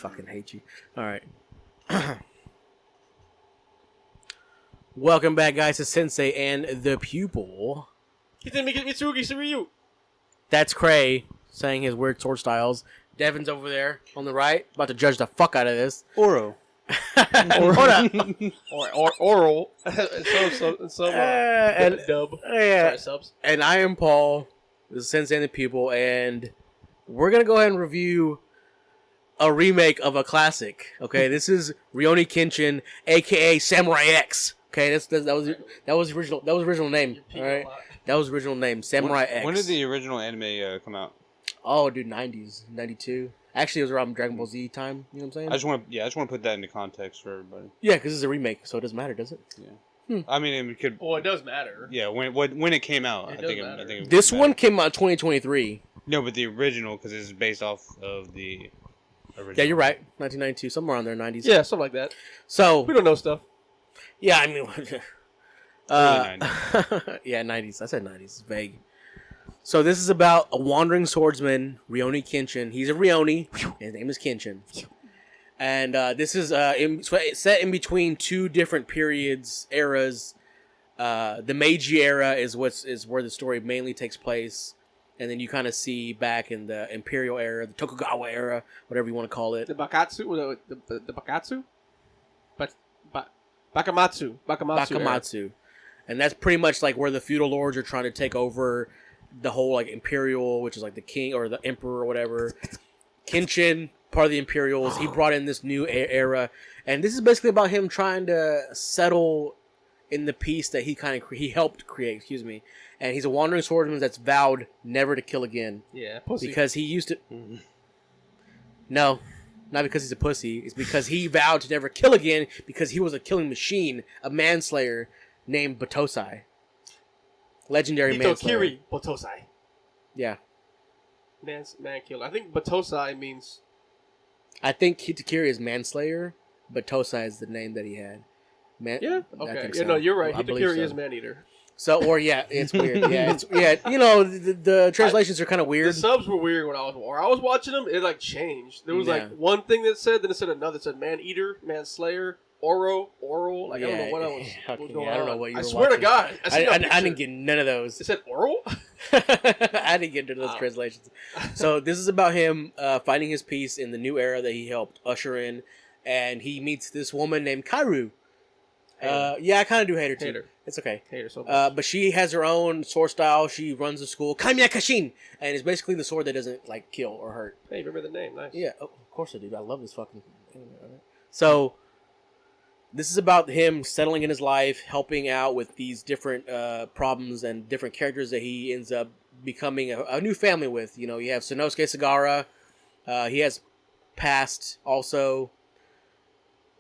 fucking hate you. All right. Welcome back, guys, to Sensei and the Pupil. That's Cray saying his weird sword styles. Devin's over there on the right, about to judge the fuck out of this. Oro. or oral. Dub. Yeah. Sorry, subs. And I am Paul. This is Sensei and the Pupil, and we're going to go ahead and review a remake of a classic. Okay, this is Rurouni Kenshin, a.k.a. Samurai X. Okay, that was original name. All right, that was original name, Samurai X. When did the original anime come out? Oh, dude, 90s, 92. Actually, it was around Dragon Ball Z time. You know what I'm saying? I just want to put that into context for everybody. Yeah, because it's a remake, so it doesn't matter, does it? Yeah. I mean, it could. Well, it does matter. Yeah, when it came out, I think it this one matter. came out in 2023. No, but the original, because it's based off of the original. Yeah, you're right. 1992, somewhere around there, 90s. Yeah, something like that. So We don't know stuff. yeah, I mean, Early 90s. yeah, 90s. I said 90s. It's vague. So this is about a wandering swordsman, Rurouni Kenshin. He's a Rurouni. His name is Kenshin. And this is set in between two different eras. The Meiji era is where the story mainly takes place, and then you kind of see back in the Imperial era, the Tokugawa era, whatever you want to call it. The Bakatsu, the Bakatsu, Bakamatsu. Era. And that's pretty much like where the feudal lords are trying to take over the whole like Imperial, which is like the king or the emperor or whatever. Kenshin, part of the Imperials, he brought in this new era, and this is basically about him trying to settle in the peace that he helped create. Excuse me. And he's a wandering swordsman that's vowed never to kill again. Yeah, pussy. Because he used to. No, not because he's a pussy. It's because he vowed to never kill again because he was a killing machine, a manslayer named Batosai. Legendary manslayer. Hitokiri Batosai. Yeah. Man killer. I think Batosai means. I think Hitakiri is manslayer, but Batosai is the name that he had. Yeah. I Okay. think Yeah. so. No, you're right. I believe Hitakiri so. is man eater. So, or yeah, it's weird. Yeah. You know, the translations are kind of weird. The subs were weird when I was watching them. It like changed. There was Yeah. like one thing that said, then it said another. It said man eater, man slayer, oral. Like I don't know what else was going on. I don't know what you were I swear watching. to God, I didn't get none of those. It said oral. I didn't get into those translations. So this is about him finding his peace in the new era that he helped usher in, and he meets this woman named Karu. Yeah, I kind of do hate her too. Hate her. It's okay. Hate her so much. But she has her own sword style. She runs a school, Kamiya Kashin, and it's basically the sword that doesn't like kill or hurt. Hey, remember the name? Nice. Yeah, of course I do. I love this fucking thing. So this is about him settling in his life, helping out with these different problems and different characters that he ends up becoming a new family with. You know, you have Sanosuke Sagara. He has passed also.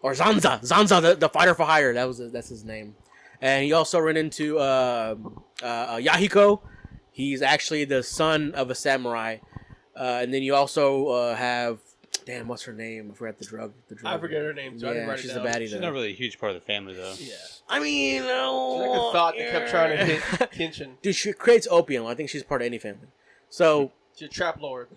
Or Zanza, the fighter for hire. That's his name. And he also ran into Yahiko. He's actually the son of a samurai. And then you also have, damn, what's her name? I forgot the drug. I forget her name too. I didn't write it she's down. the baddie. She's not really a huge part of the family, though. Yeah. I mean, She's like a thought that kept trying to hit Kenshin. Dude, she creates opium. I think she's part of any family. So She's a trap lord.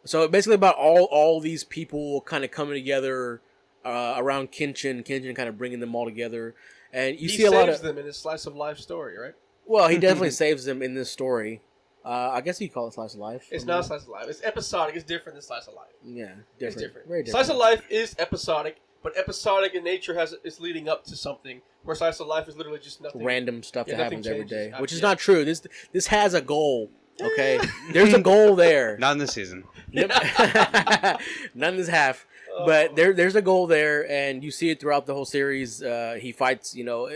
So basically about all these people kind of coming together around Kenshin kind of bringing them all together. And you see a lot of... He saves them in his slice of life story, right? Well, he definitely saves them in this story. I guess you call it slice of life. It's not slice of life. It's episodic. It's different than slice of life. Yeah, different. It's different. Very different. Slice of life is episodic, but episodic in nature is leading up to something. Where slice of life is literally just nothing. Random stuff that happens every changes. day, which is not true. This has a goal. Okay, there's a goal there. Not in this season. None in this half. But there's a goal there, and you see it throughout the whole series. He fights, you know,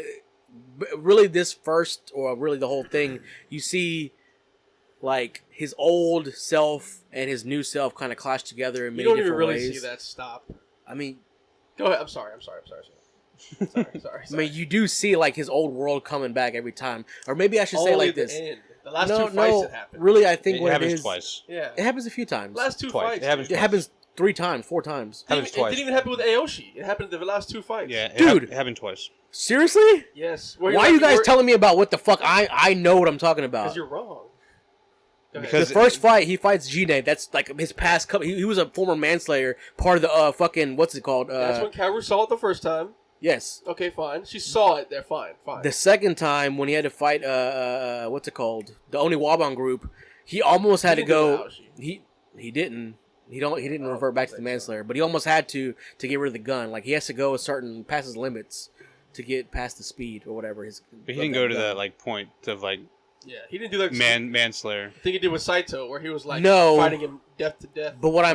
really this first, or really the whole thing, you see, like, his old self and his new self kind of clash together in many different ways. You don't even really see that stop. I mean... Go ahead. I'm sorry. I mean, you do see, like, his old world coming back every time. Or maybe I should say like this. The last two fights that happened. Really, I think it what it happens is... twice. Yeah. It happens a few times. Last two twice. fights. It happens 3 times, 4 times. It didn't even happen with Aoshi. It happened in the last 2 fights. Yeah, Dude. It happened twice. Seriously? Yes. Why are you guys telling me about what the fuck I know what I'm talking about? Because you're wrong. Because the first fight, he fights Gine. That's like his past. He was a former manslayer, part of the fucking what's it called? That's when Kaoru saw it the first time. Yes. Okay, fine. She saw it there. Fine. The second time when he had to fight, what's it called? The Oniwaban group. He almost had to go. He didn't. He didn't revert back to the manslayer, but he almost had to get rid of the gun. Like he has to go past his limits to get past the speed or whatever. But he didn't go to that like point of like. Yeah, he didn't do that. Manslayer. I think he did with Saito, where he was like No. fighting him death to death. But what I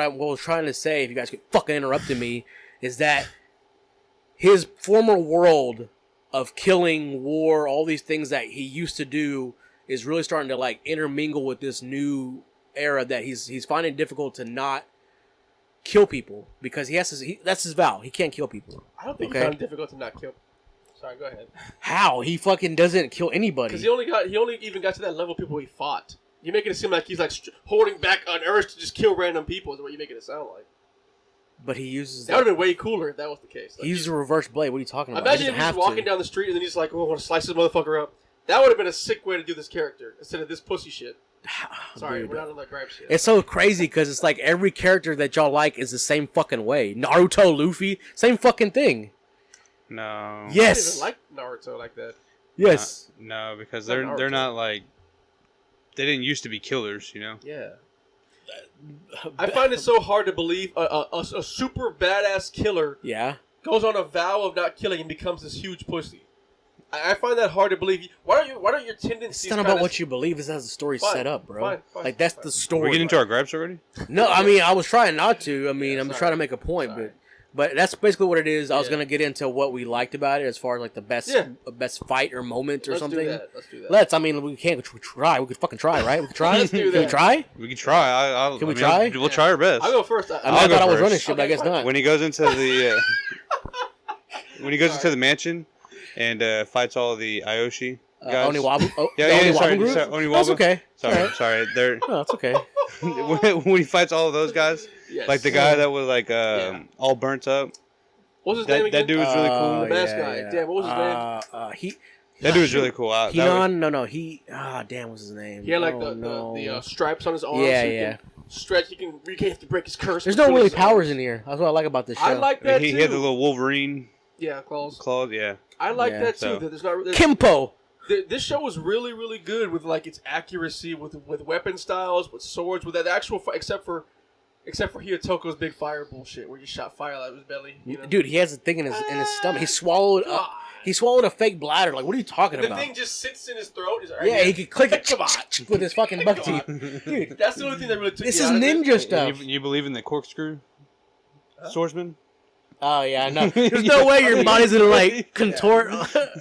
was trying to say, if you guys could fucking interrupted me, is that his former world of killing, war, all these things that he used to do is really starting to like intermingle with this new era that he's finding it difficult to not kill people because that's his vow. He can't kill people. I don't think he found it difficult to not kill. Sorry, go ahead. How? He fucking doesn't kill anybody. Because he only even got to that level of people he fought. You're making it seem like he's like holding back an urge to just kill random people. Is what you're making it sound like. But he uses that would have been way cooler if that was the case. Like, he uses a reverse blade. What are you talking about? Imagine if he's walking down the street and then he's like, "Oh, I want to slice this motherfucker up." That would have been a sick way to do this character instead of this pussy shit. Sorry, we're not on that gripe shit. It's so crazy because it's like every character that y'all like is the same fucking way. Naruto, Luffy, same fucking thing. No. Yes. I didn't like Naruto like that. Yes. No, because they're not like they didn't used to be killers, you know. Yeah. I find it so hard to believe a super badass killer goes on a vow of not killing and becomes this huge pussy. I find that hard to believe. Why don't your tendencies? It's not about what you believe. It's how the story's set up, bro. Fine, like that's the story. We get into our gripes already? No, I mean I was trying not to. I mean I'm trying to make a point, but that's basically what it is. I was gonna get into what we liked about it as far as like the best fight or moment or something. Let's do that. I mean we can't try. We could fucking try, right? We could try. Let's do that. Can we try? We can try. Can we try? We'll try our best. I'll go first. I thought I was running shit, but I guess not. When he goes into the into the mansion and fights all the Aoshi guys. Oniwabu. Sorry, group? Oniwabu. That's okay. Sorry. They're no, it's okay. when he fights all of those guys, like the guy that was like all burnt up. What's his name again? That dude was really cool. The mask guy. Yeah. Damn, what was his name? That dude was really cool. Damn, what's his name? He had like the stripes on his arms. Yeah. Stretch. He can have to break his curse. There's no really powers in here. That's what I like about this show. I like that too. He had the little Wolverine. Yeah, claws. Yeah. I like that too. That there's not Kimpo. This show was really, really good with like its accuracy, with weapon styles, with swords, with that actual fight, except for Hyotoko's big fire bullshit, where you shot fire out of his belly. You know? Dude, he has a thing in his stomach. He swallowed a fake bladder. Like, what are you talking about? The thing just sits in his throat. He could click it with his fucking buck teeth. Dude, that's the only thing that really took this me is out of ninja it. stuff. You believe in the corkscrew swordsman? Oh yeah, no. There's no way your body's gonna like contort.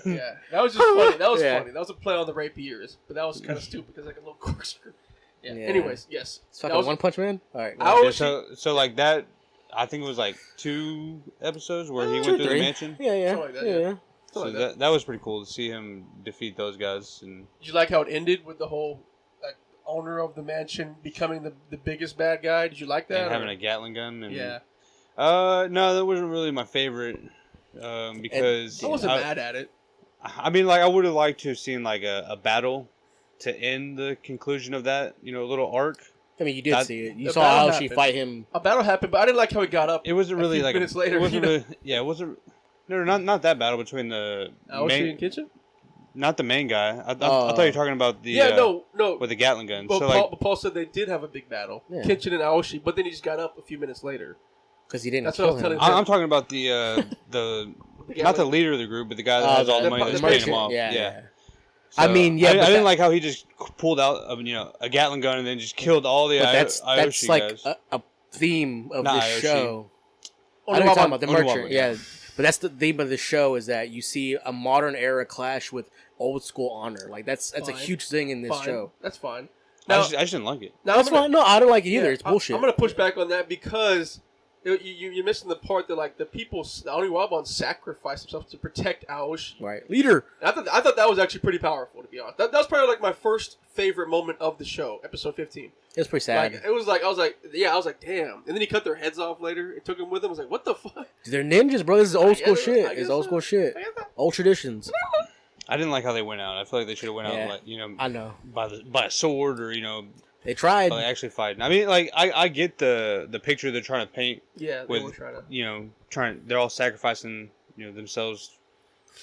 Yeah, that was just funny. That was funny. That was a play on the rapiers, but that was kind of stupid because like a little corkscrew. Yeah. Anyways, yes. It's fucking One Punch Man. All right. So like that, I think it was like 2 episodes where he went through the mansion. Yeah. So that was pretty cool to see him defeat those guys. And did you like how it ended with the whole owner of the mansion becoming the biggest bad guy? Did you like that? And having a Gatling gun. And, yeah. No, that wasn't really my favorite because I wasn't mad at it. I mean, like I would have liked to have seen like a battle to end the conclusion of that, little arc. I mean, you did see it. You saw how she fight him. A battle happened, but I didn't like how he got up. It wasn't really like minutes later. It wasn't really. Yeah, it wasn't. No, not that battle between the Aoshi and Kenshin. Not the main guy. I thought you were talking about the no with the Gatling gun. But so Paul said they did have a big battle, Kenshin and Aoshi, but then he just got up a few minutes later because he didn't. That's kill what I was him. telling him. I'm talking about the not the leader of the group, but the guy that has all the money that's paying him off. Yeah. So, I mean, I didn't like how he just pulled out a Gatling gun and then just killed all the that's Aoshi like guys. a theme of Not this Aoshi. show. I know you're talking about the merchant, yeah. But that's the theme of the show is that you see a modern era clash with old school honor. Like that's a huge thing in this show. That's fine. Now, I just didn't like it. That's fine. No, I don't like it either. It's bullshit. I'm gonna push back on that because you're missing the part that like the Oniwaban sacrificed themselves to protect Aoshi. Right, leader. I thought that was actually pretty powerful, to be honest. That was probably like my first favorite moment of the show, episode 15. It was pretty sad. Like, it was like I was like, damn. And then he cut their heads off later. It took him with him. I was like, what the fuck? Dude, they're ninjas, bro. This is old school shit. It's old school shit. Old traditions. I didn't like how they went out. I feel like they should have went out, like, I know, by a sword or they tried. Like actually fighting. I mean, like I get the picture they're trying to paint. Yeah, they were trying to. They're all sacrificing themselves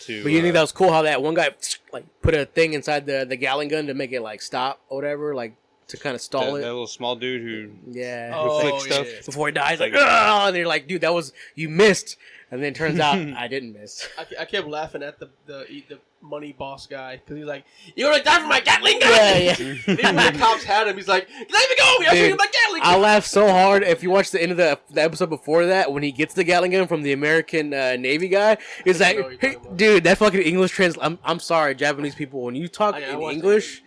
to. But you think that was cool how that one guy like put a thing inside the Gatling gun to make it like stop or whatever, like to kind of stall it. That little small dude who who flicks stuff before he dies, like and they're like, dude, that was you missed. And then it turns out I didn't miss. I kept laughing at the money boss guy because he's like, "You're gonna die for my Gatling gun." Yeah. And even when the cops had him, he's like, "Let me go! I'm shooting my Gatling gun." I laughed so hard. If you watch the end of the episode before that, when he gets the Gatling gun from the American Navy guy, it's like, hey, dude, that fucking English I'm sorry, Japanese people. When you talk in English,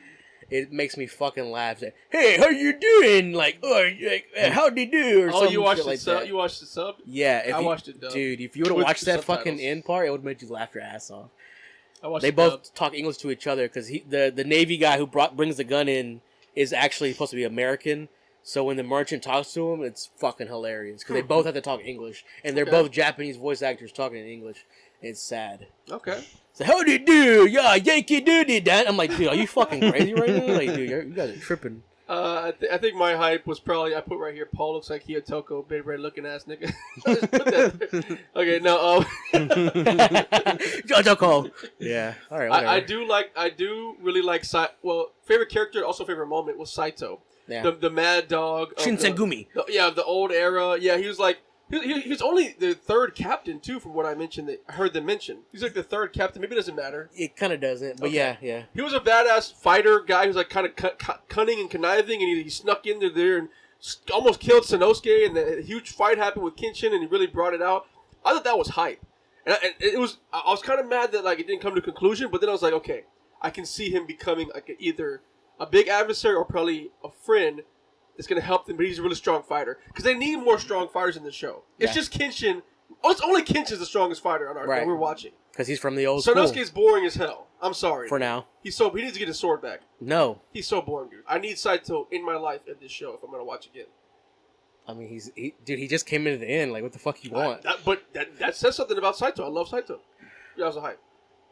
it makes me fucking laugh. Like, hey, how you doing? Like, how'd you do? Or you watched the sub? You watched the sub? Yeah, I watched it. Dude, if you would have watched that fucking end part, it would have made you laugh your ass off. They both talk English to each other because the Navy guy who brings the gun in is actually supposed to be American. So when the merchant talks to him, it's fucking hilarious because they both have to talk English, and they're both Japanese voice actors talking in English. It's sad. Okay. So how do you do? Yeah, Yankee doody that. I'm like, dude, are you fucking crazy right now? Like, dude, you guys are tripping. I think my hype was probably I put right here. Paul looks like Hiyotoko, big red looking ass nigga. Okay, no. Hiyotoko. Yeah. All right. I do really like favorite character, also favorite moment was Saito. Yeah. The mad dog. Shinsengumi. The old era. Yeah, he was like. He was only the third captain, too, from what I mentioned. I heard them mention. He's like the third captain. Maybe it doesn't matter. It kind of doesn't, but okay. Yeah. He was a badass fighter guy who's like kind of cunning and conniving, and he snuck into there and almost killed Sanosuke, and a huge fight happened with Kenshin, and he really brought it out. I thought that was hype. And I was kind of mad that like it didn't come to a conclusion, but then I was like, okay, I can see him becoming like either a big adversary or probably a friend. It's going to help them, but he's a really strong fighter. Because they need more strong fighters in the show. It's just Kenshin. Oh, it's only Kenshin's the strongest fighter on our that we're watching. Because he's from the old school. Sanosuke's boring as hell. I'm sorry. For now. He needs to get his sword back. No. He's so boring, dude. I need Saito in my life at this show if I'm going to watch again. I mean, he just came into the end. Like, what the fuck you want? But that says something about Saito. I love Saito. That was a hype.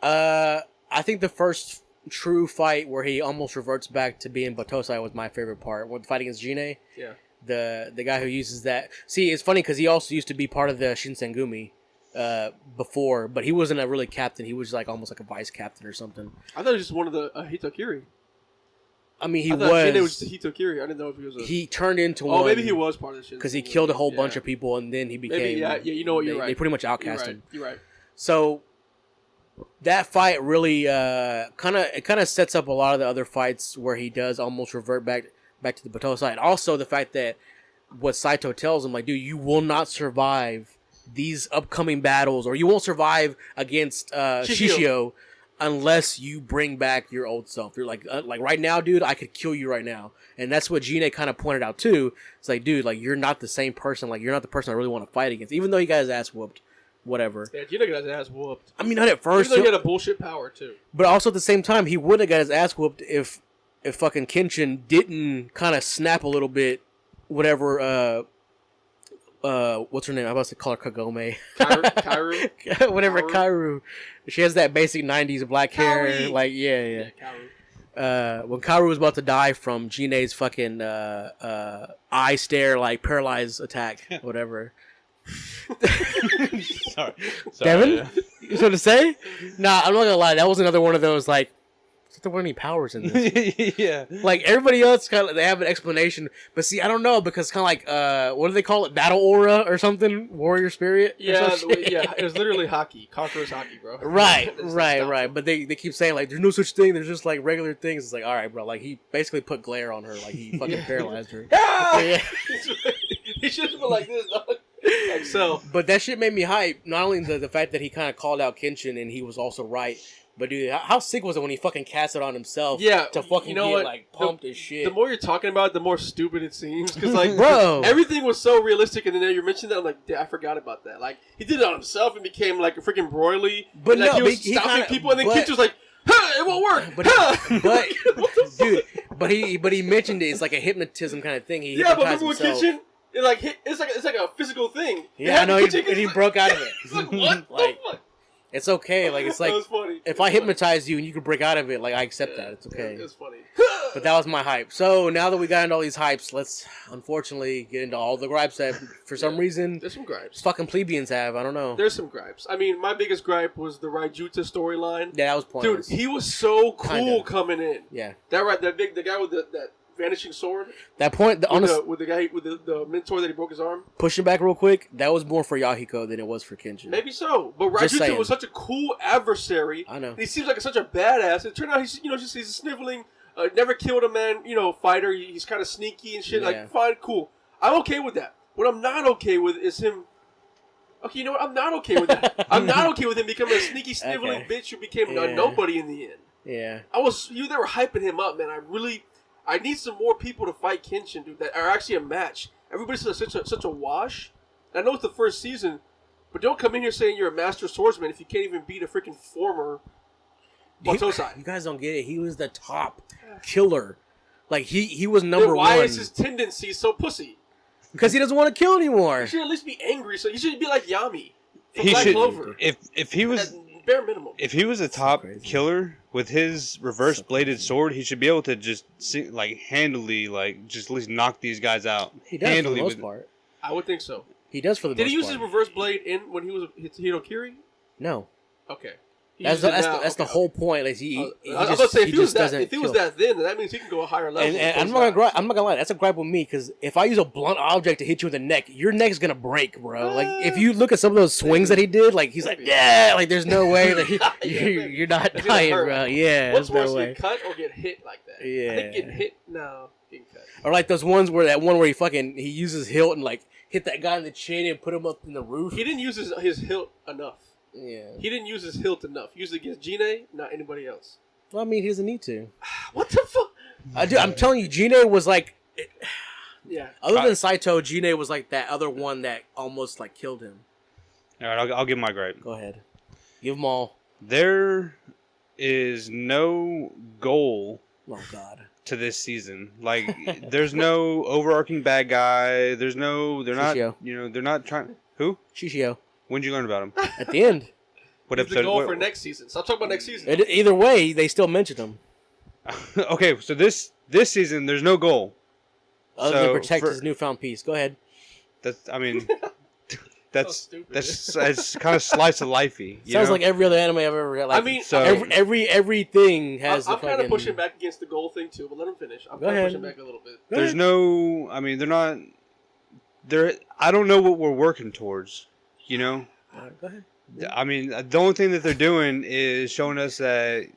I think the first true fight where he almost reverts back to being Batosai was my favorite part. When fighting against Jine. Yeah. The guy who uses that. See, it's funny because he also used to be part of the Shinsengumi before, but he wasn't a really captain. He was like almost like a vice captain or something. I thought he was just one of the Hitokiri. I mean, he I was. Jine was just Hitokiri. I didn't know if he was. He turned into one. Oh, maybe he was part of the Shinsengumi. Because he killed a whole bunch of people, and then he became. Maybe, yeah. You know what? You're right. They pretty much outcast him. You're right. So that fight really kind of sets up a lot of the other fights where he does almost revert back to the Batosai. And also the fact that what Saito tells him, like, dude, you will not survive these upcoming battles, or you won't survive against Shishio unless you bring back your old self. You're like right now, dude, I could kill you right now. And that's what Jine kind of pointed out too. It's like, dude, like, you're not the same person. Like, you're not the person I really want to fight against, even though he got his ass whooped. Whatever. Yeah, Jine got his ass whooped. I mean, not at first. Even though he had a bullshit power too. But also at the same time, he would have got his ass whooped if fucking Kenshin didn't kind of snap a little bit. Whatever. What's her name? I'm about to call her Kagome. Kairu. Whatever, Kairu. She has that basic '90s black hair. Like, yeah. Kairu. When Kairu was about to die from Jine's fucking eye stare, like paralyzed attack, whatever. Sorry. Devin? You something to say? Nah, I'm not gonna lie. That was another one of those, like, there weren't any powers in this. Yeah. Like, everybody else, kind of, they have an explanation. But see, I don't know, because kind of like, what do they call it? Battle aura or something? Warrior spirit? Yeah, it was literally hockey. Conqueror's hockey, bro. Right. But they keep saying, like, there's no such thing. There's just, like, regular things. It's like, all right, bro. Like, he basically put glare on her. Like, he fucking paralyzed her. Yeah. He should have been like this, dog. Like so. But that shit made me hype. Not only the fact that he kind of called out Kenshin and he was also right, but dude, how sick was it when he fucking cast it on himself? Yeah, to fucking get like pumped as shit. The more you're talking about it, the more stupid it seems. Because like, bro, everything was so realistic, and then you mentioned that, I'm like, I forgot about that. Like, he did it on himself and became like a freaking broily. But like, no, he was stopping people, and then Kenshin was like, it won't work. But he mentioned it. It's like a hypnotism kind of thing. He but remember himself. With Kenshin, it's like a physical thing. Yeah, I know. And he broke out of it. He's like, what the fuck? It's okay. Like it's like if I hypnotize you and you can break out of it, like I accept that. It's okay. It's funny. But that was my hype. So now that we got into all these hypes, let's unfortunately get into all the gripes that for some reason there's some gripes. Fucking plebeians have. I don't know. There's some gripes. I mean, my biggest gripe was the Raijuta storyline. Yeah, that was pointless. Dude, he was so cool coming in. Yeah. The guy with that vanishing sword. That point, with the guy with the mentor that he broke his arm. Pushing back real quick, that was more for Yahiko than it was for Kenshin. Maybe so, but Raijuta was such a cool adversary. I know. And he seems like such a badass. It turned out he's he's a sniveling, never killed a man, fighter. He's kind of sneaky and shit. Yeah. Like fine, cool. I'm okay with that. What I'm not okay with is him. Okay, you know what? I'm not okay with that. I'm not okay with him becoming a sneaky, sniveling bitch who became a nobody in the end. Yeah. They were hyping him up, man. I need some more people to fight Kenshin, dude, that are actually a match. Everybody's such a wash. I know it's the first season, but don't come in here saying you're a master swordsman if you can't even beat a freaking former Watosai. You guys don't get it. He was the top killer. Like, he was number one. Why is his tendency so pussy? Because he doesn't want to kill anymore. He should at least be angry. So he should be like Yami from Black Clover. If he was... bare minimum. If he was a top killer with his reverse bladed sword, he should be able to just handily just at least knock these guys out. He does for the most part. I would think so. He does for the most part. Did he use his reverse blade when he was Hitokiri? No. Okay. That's the whole point. Like I was about to say if he was that then that means he can go a higher level. And I'm not gonna lie. That's a gripe with me because if I use a blunt object to hit you in the neck, your neck's gonna break, bro. Like if you look at some of those swings that he did, like he's like, yeah, like there's no way that you're not dying, bro. Yeah, what's there's worse, no way. Get cut or get hit like that? Yeah, I think getting hit. No, getting cut. Or like those ones where he uses hilt and like hit that guy in the chin and put him up in the roof. He didn't use his hilt enough. Yeah. He didn't use his hilt enough. He used it against Jine, not anybody else. Well, I mean, he doesn't need to. What the fuck? I'm telling you, Jine was like... Yeah. Other than Saito, Jine was like that other one that almost like killed him. All right, I'll give my gripe. Go ahead. Give them all. There is no goal... Oh, God. To this season. Like, there's no overarching bad guy. They're Shishio. not, they're not trying... Who? Shishio. When'd you learn about him? At the end. What episode? The goal for next season. Stop talking about next season. Either way, they still mentioned him. Okay, so this season, there's no goal. Other than protect his newfound peace. Go ahead. That's kind of slice of lifey. Sounds like every other anime I've ever read. Like, I mean, so everything has. I'm kind of pushing back against the goal thing too, but let him finish. I'm kind of pushing back a little bit. There's no. I mean, they're not. I don't know what we're working towards. Go ahead. I mean, the only thing that they're doing is showing us that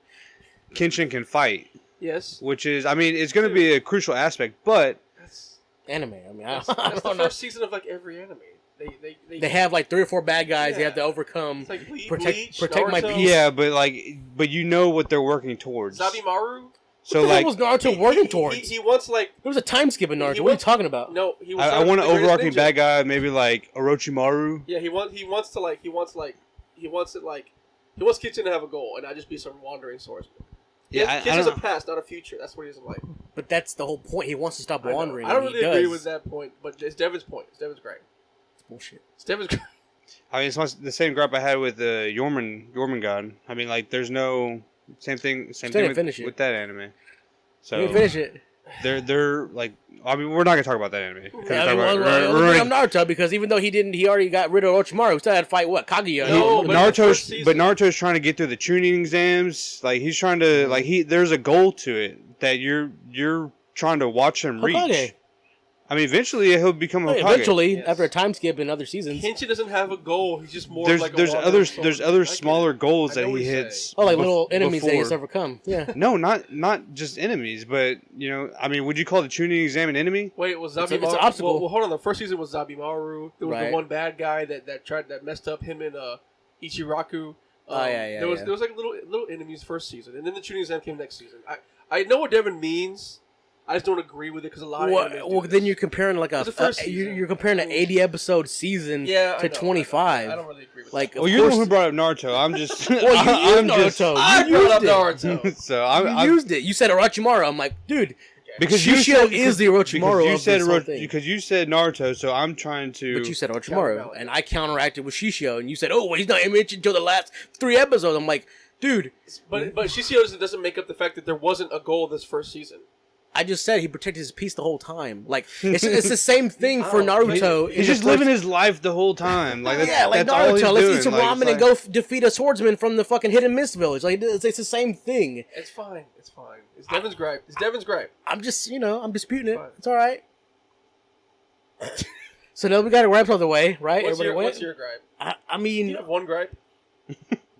Kenshin can fight. Yes. Which is, I mean, it's going to be a crucial aspect, but that's anime. I mean, that's the first season of like every anime. They have like 3 or 4 bad guys they have to overcome. Like protect Naruto. my peace. Yeah, but you know what they're working towards. Zabimaru. So what was Naruto working towards? He wants like there was a time skip in Naruto. What are you talking about? No, he was. I want an overarching bad guy, maybe like Orochimaru. Yeah, he wants Kenshin to have a goal and not just be some wandering swordsman. Yeah, Kenshin's a past, not a future. That's what he doesn't like. But that's the whole point. He wants to stop wandering. I don't really agree with that point, but it's Devin's point. It's Devin's great. It's bullshit. It's Devin's great. I mean, it's the same gripe I had with Jormungand. I mean, like, there's no same thing with that anime. So you finish it. They're like, I mean, we're not gonna talk about that anime. I'm Naruto because even though he already got rid of Orochimaru, he still had to fight Kaguya. No, Naruto's trying to get through the tuning exams. Like he's trying to there's a goal to it that you're trying to watch him reach. Hokage. I mean, eventually he'll become Hokage. Eventually, after a time skip in other seasons. Kenshin doesn't have a goal. He's just more there's like there's other smaller goals that he hits. Oh, like little enemies that he's overcome. Yeah. No, not just enemies, but I mean, would you call the tuning exam an enemy? Wait, was Zabimaru? It's an obstacle. Well, hold on. The first season was Zabimaru. There was the one bad guy that messed up him and Ichiraku. There was like little enemies first season, and then the tuning exam came next season. I know what Devin means. I just don't agree with it because a lot of then you're comparing like you're comparing an 80 episode season to 25. I don't really agree with that. Well, you're the one who brought up Naruto. I'm just. Well, you used Naruto. I brought up Naruto. So you used it. You said Orochimaru. I'm like, dude. Because Shishio is the Orochimaru because you said Naruto, so I'm trying to. But you said Orochimaru, and I counteracted with Shishio, and you said, "Oh, well, he's not mentioned until the last 3 episodes." I'm like, dude. But Shishio doesn't make up the fact that there wasn't a goal this first season. I just said he protected his peace the whole time. Like it's the same thing for Naruto. He's just living his life the whole time. Like that's Naruto. Let's eat some ramen and go defeat a swordsman from the fucking hidden mist village. Like it's the same thing. It's fine. It's Devin's gripe. I'm just I'm disputing it. It's all right. So now we got to wrap out the way, right? What's your gripe? I mean, you have one gripe.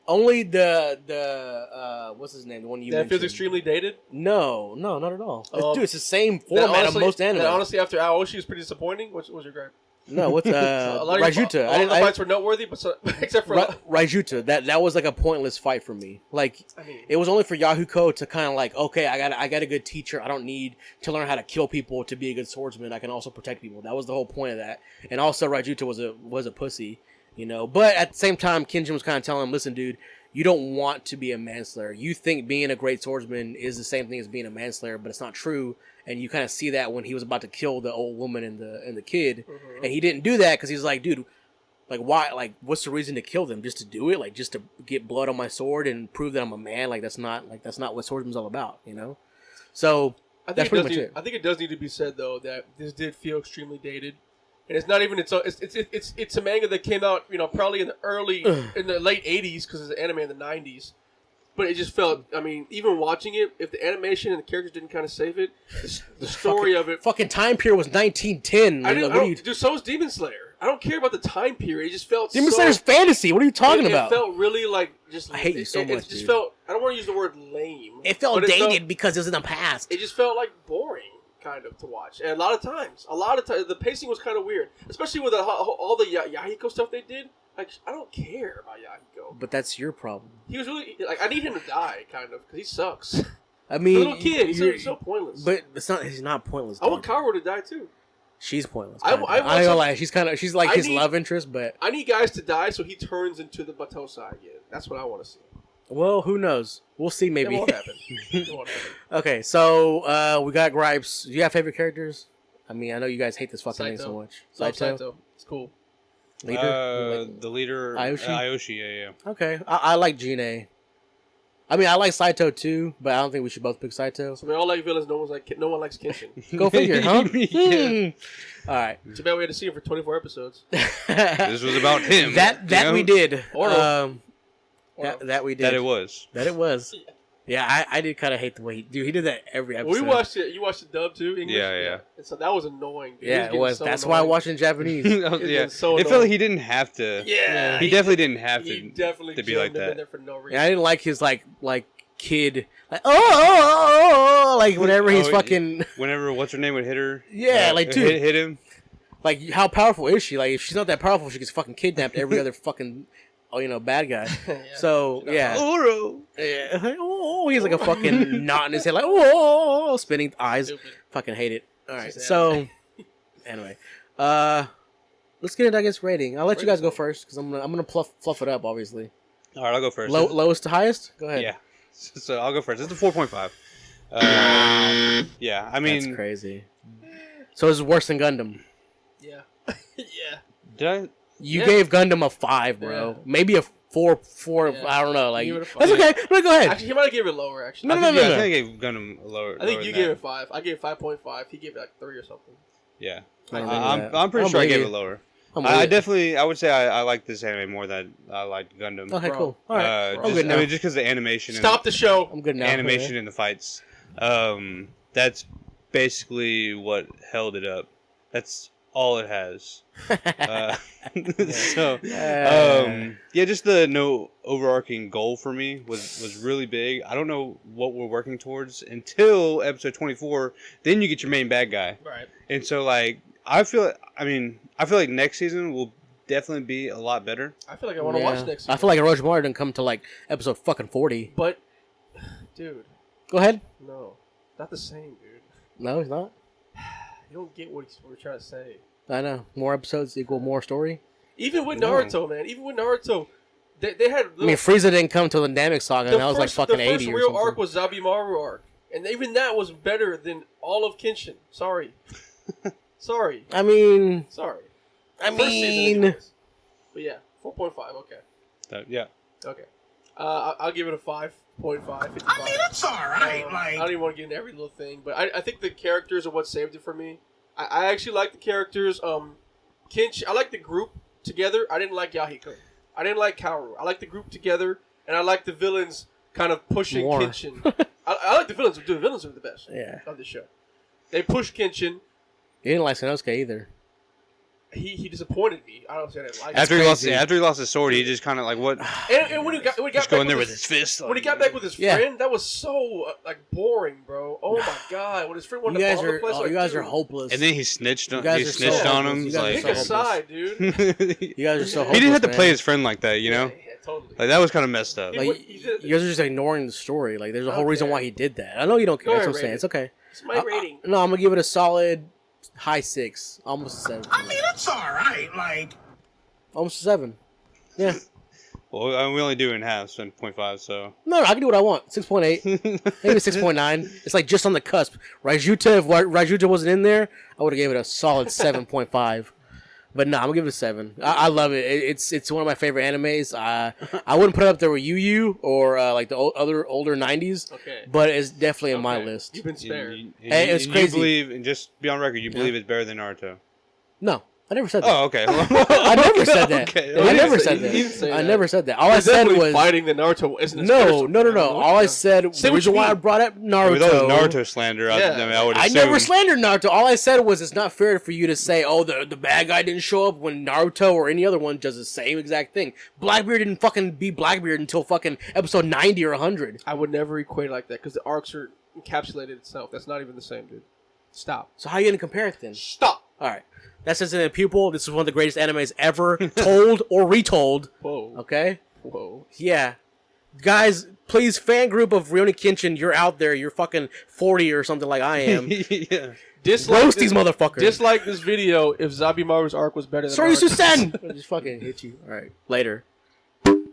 Only the what's his name? The one you mentioned. That feels extremely dated? No, not at all. Dude, it's the same format of most anime. Honestly, after Aoshi was pretty disappointing. What was your gripe? No, what's Raijuta? All the fights were noteworthy, but except for Raijuta. That was like a pointless fight for me. Like it was only for Yahuko to kind of like, okay, I got a good teacher. I don't need to learn how to kill people to be a good swordsman. I can also protect people. That was the whole point of that. And also Raijuta was a pussy. But at the same time, Kenshin was kind of telling him, listen, dude, you don't want to be a manslayer. You think being a great swordsman is the same thing as being a manslayer, but it's not true. And you kind of see that when he was about to kill the old woman and the kid. Mm-hmm. And he didn't do that because he's like, dude, like, why? Like, what's the reason to kill them? Just to do it? Like, just to get blood on my sword and prove that I'm a man? Like, that's not what swordsman's all about, So, that's pretty much it. I think it does need to be said, though, that this did feel extremely dated. And it's not even it's a manga that came out probably in the late 80s because it's an anime in the 90s, but it just felt, I mean, even watching it, if the animation and the characters didn't kind of save it, the story of it, fucking time period was 1910. Dude, so was Demon Slayer. I don't care about the time period. It just felt Demon Slayer's fantasy. What are you talking about? It felt really like just. I hate you so much. It just felt. I don't want to use the word lame. It felt dated because it was in the past. It just felt like boring. Kind of to watch, and a lot of times, the pacing was kind of weird, especially with all the Yahiko stuff they did. Like, I don't care about Yahiko. But that's your problem. He was really like, I need him to die, kind of, because he sucks. I mean, the little kid, he's so pointless. But he's not pointless. I want Kaoru to die too. She's pointless. I ain't gonna lie. She's like his love interest, but I need guys to die so he turns into the Batosa again. That's what I want to see. Well, who knows? We'll see. Maybe it won't happen. Okay, so we got gripes. Do you have favorite characters? I mean, I know you guys hate this fucking thing so much. Saito. It's cool. Leader? The leader, Aoshi. Yeah. Okay, I like Jine. I mean, I like Saito too, but I don't think we should both pick Saito. So we all like villains. No one likes Kenshin. Go figure, huh? Yeah. All right. Too bad we had to see him for 24 episodes. This was about him. That we did. That we did. That it was. Yeah, I did kind of hate the way he did that every episode. We watched it. You watched the dub too, English? Yeah. And so that was annoying. Dude. Yeah, it was. That's why I watched in Japanese. Yeah. So it felt like he didn't have to. Yeah. He definitely didn't have to. He definitely to be like that. In there for no reason. Yeah, I didn't like his like kid like whenever he's fucking. Whenever what's her name would hit her. Yeah, like dude, hit him. Like how powerful is she? Like if she's not that powerful, she gets fucking kidnapped every other fucking. Bad guy. Yeah. So, yeah. Oro. Yeah. Oh, he's like a fucking knot in his head, like, oh, spinning eyes. Stupid. Fucking hate it. All right. So, anyway. Let's get into, I guess, rating. I'll let you guys go first, because I'm gonna fluff it up, obviously. All right, I'll go first. Lowest to highest? Go ahead. Yeah. So, I'll go first. It's a 4.5. Yeah, I mean... That's crazy. So, it's worse than Gundam. Yeah. Yeah. Did I... You gave Gundam a 5, bro. Yeah. Maybe a 4. Yeah. I don't know. Like that's okay. No, go ahead. Actually, he might have given it lower. Actually, no. I think I gave Gundam a lower. I think you gave it 5. I gave 5.5. He gave it like 3 or something. Yeah, I'm pretty sure I gave it lower. I would say I like this anime more than I liked Gundam. Okay, cool. All right, I'm good now. I mean, just because the animation. Stop the show. I'm good now. Animation in the fights. That's basically what held it up. That's all it has. Just the no overarching goal for me was really big. I don't know what we're working towards until episode 24. Then you get your main bad guy, right? And so I feel like next season will definitely be a lot better. I feel like I want to watch next season. I feel like Orochimaru didn't come to like episode fucking 40. But dude, go ahead. No, not the same, dude. No, he's not. You don't get what we're trying to say. I know. More episodes equal more story. Even with Naruto, man. Even with Naruto, they had... I mean, Frieza didn't come till the Namek Saga, and that was like fucking 80 or something. The first real arc was Zabimaru arc. And even that was better than all of Kenshin. Sorry. Sorry. I mean... Sorry. I mean... But yeah, 4.5, okay. Yeah. Okay. I'll give it a 5.5. 55. I mean, it's alright. I don't even want to get into every little thing, but I think the characters are what saved it for me. I actually like the characters. Kenshin, I like the group together. I didn't like Yahiko. I didn't like Kaoru. I like the group together, and I like the villains kind of pushing Kenshin. I like the villains. The villains are the best of the show. They push Kenshin. You didn't like Sanosuke either. He disappointed me. I don't say I didn't like after he lost his sword, he just kind of like what? And when he got just go in there with his fist. When he got back with his friend, that was so boring, bro. Oh my god! When his friend wanted to bomb the place, you guys are hopeless. And then he snitched on him. Pick a side, dude. You guys are so hopeless. He didn't have to play his friend like that, you know. Yeah, totally. Like that was kind of messed up. Like, you guys are just ignoring the story. Like there's a whole reason why he did that. I know you don't care. That's what I'm saying. It's okay. It's my rating. No, I'm gonna give it a solid high 6, almost a 7. I mean, it's alright. Like almost a 7. Yeah. Well, we only do it in half, so 0.5. So no, I can do what I want. 6.8, maybe 6.9. It's like just on the cusp. Rajuta, if Rajuta wasn't in there, I would have gave it a solid 7.5. But no, I'm gonna give it a 7. I love it. It's one of my favorite animes. I wouldn't put it up there with Yu Yu or like the other older 90s. Okay. But it's definitely in my list. You've been spared. It's crazy. You believe, and just be on record, you believe it's better than Naruto? No. I never said that. Oh, okay. I never said that. Okay. I never said that. I never said that. All I said was fighting the Naruto. Isn't no. All I said, the reason why I brought up Naruto. With all the Naruto slander, I never slandered Naruto. All I said was it's not fair for you to say, oh, the bad guy didn't show up when Naruto or any other one does the same exact thing. Blackbeard didn't fucking be Blackbeard until fucking episode 90 or 100. I would never equate it like that because the arcs are encapsulated itself. That's not even the same, dude. Stop. So how are you gonna compare it then? Stop. All right. That's just in a pupil. This is one of the greatest animes ever told or retold. Whoa. Okay? Whoa. Yeah. Guys, please, fan group of Rurouni Kenshin, you're out there. You're fucking 40 or something like I am. Yeah. Roast these motherfuckers. Dislike this video if Zabimaru's arc was better than Naruto. Sorry, Susan! I just fucking hit you. All right. Later.